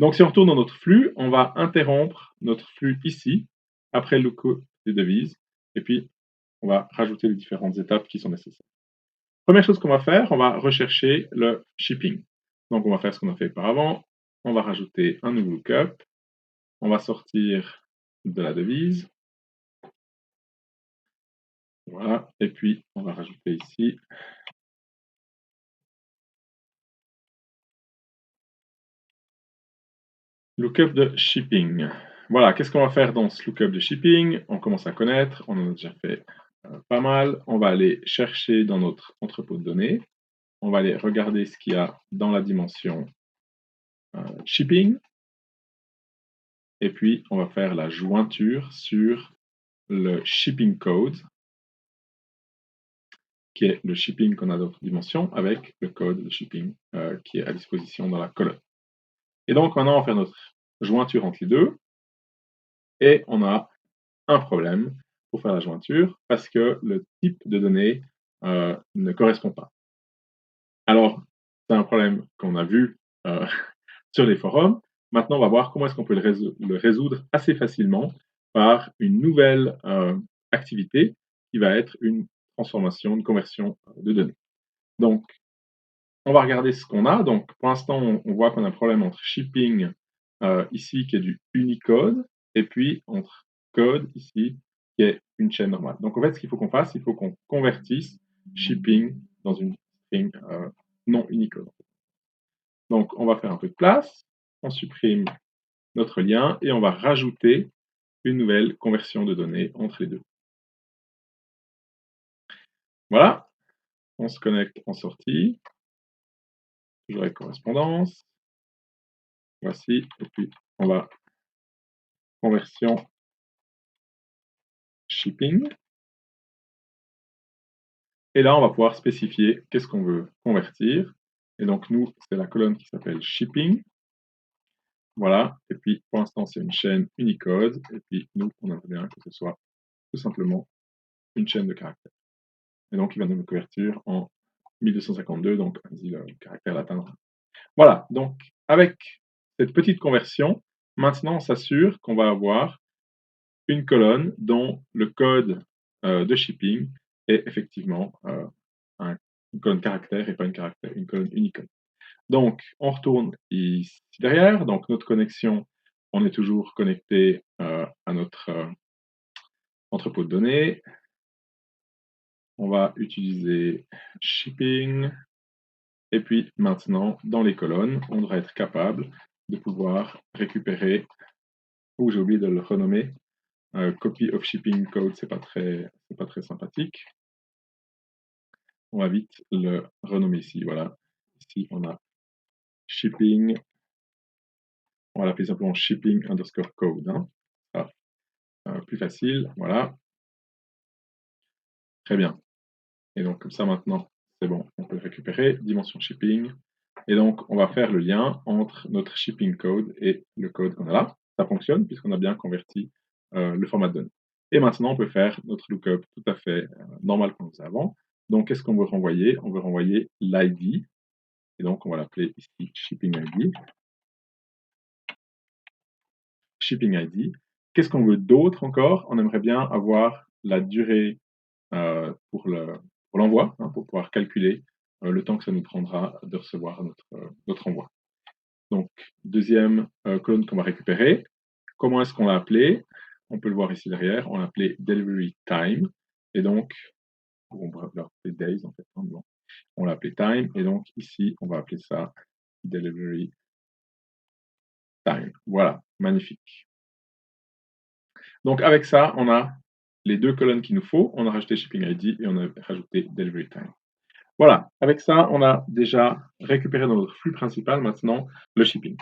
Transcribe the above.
Donc si on retourne dans notre flux, on va interrompre notre flux ici, après le lookup des devises, et puis on va rajouter les différentes étapes qui sont nécessaires. Première chose qu'on va faire, on va rechercher le shipping. Donc on va faire ce qu'on a fait auparavant, on va rajouter un nouveau lookup, on va sortir de la devise, voilà, et puis on va rajouter ici lookup de shipping. Voilà, qu'est-ce qu'on va faire dans ce lookup de shipping? On commence à connaître, on en a déjà fait pas mal. On va aller chercher dans notre entrepôt de données. On va aller regarder ce qu'il y a dans la dimension shipping. Et puis, on va faire la jointure sur le shipping code, qui est le shipping qu'on a dans notre dimension, avec le code de shipping qui est à disposition dans la colonne. Et donc, maintenant, on va faire notre jointure entre les deux. Et on a un problème pour faire la jointure parce que le type de données ne correspond pas. Alors, c'est un problème qu'on a vu sur les forums. Maintenant, on va voir comment est-ce qu'on peut le résoudre assez facilement par une nouvelle activité qui va être une transformation, une conversion de données. Donc, on va regarder ce qu'on a. Donc, pour l'instant, on voit qu'on a un problème entre shipping ici, qui est du Unicode, et puis entre code ici, qui est une chaîne normale. Donc, en fait, ce qu'il faut qu'on fasse, il faut qu'on convertisse shipping dans une string non Unicode. Donc, on va faire un peu de place, on supprime notre lien et on va rajouter une nouvelle conversion de données entre les deux. Voilà, on se connecte en sortie, toujours avec correspondance. Voici, et puis on va conversion shipping. Et là, on va pouvoir spécifier qu'est-ce qu'on veut convertir. Et donc, nous, c'est la colonne qui s'appelle shipping. Voilà, et puis pour l'instant, c'est une chaîne Unicode. Et puis, nous, on aimerait bien que ce soit tout simplement une chaîne de caractères. Et donc, il va nous convertir en 1252, donc vas-y, le caractère latin. Voilà, donc avec cette petite conversion, maintenant, on s'assure qu'on va avoir une colonne dont le code de shipping est effectivement une colonne caractère et pas une colonne Unicode. Donc, on retourne ici derrière. Donc, notre connexion, on est toujours connecté à notre entrepôt de données. On va utiliser shipping. Et puis maintenant, dans les colonnes, on devrait être capable de pouvoir récupérer, ou j'ai oublié de le renommer, copy of shipping code, c'est pas très sympathique. On va vite le renommer ici, voilà. Ici, on a shipping, on va l'appeler simplement shipping underscore code. Hein. Plus facile, voilà. Très bien. Et donc, comme ça, maintenant, c'est bon, on peut le récupérer, dimension shipping. Et donc, on va faire le lien entre notre shipping code et le code qu'on a là. Ça fonctionne puisqu'on a bien converti le format de données. Et maintenant, on peut faire notre lookup tout à fait normal qu'on faisait avant. Donc, qu'est-ce qu'on veut renvoyer? On veut renvoyer l'ID. Et donc, on va l'appeler ici shipping ID. Shipping ID. Qu'est-ce qu'on veut d'autre encore? On aimerait bien avoir la durée pour l'envoi, hein, pour pouvoir calculer le temps que ça nous prendra de recevoir notre envoi. Donc, deuxième colonne qu'on va récupérer. Comment est-ce qu'on l'a appelé? On peut le voir ici derrière. On l'a appelé delivery time. Et donc, on va l'appeler days en fait. Hein, bon. On l'a appelé time. Et donc, ici, on va appeler ça delivery time. Voilà, magnifique. Donc, avec ça, on a les deux colonnes qu'il nous faut. On a rajouté shipping ID et on a rajouté delivery time. Voilà, avec ça, on a déjà récupéré dans notre flux principal maintenant le shipping.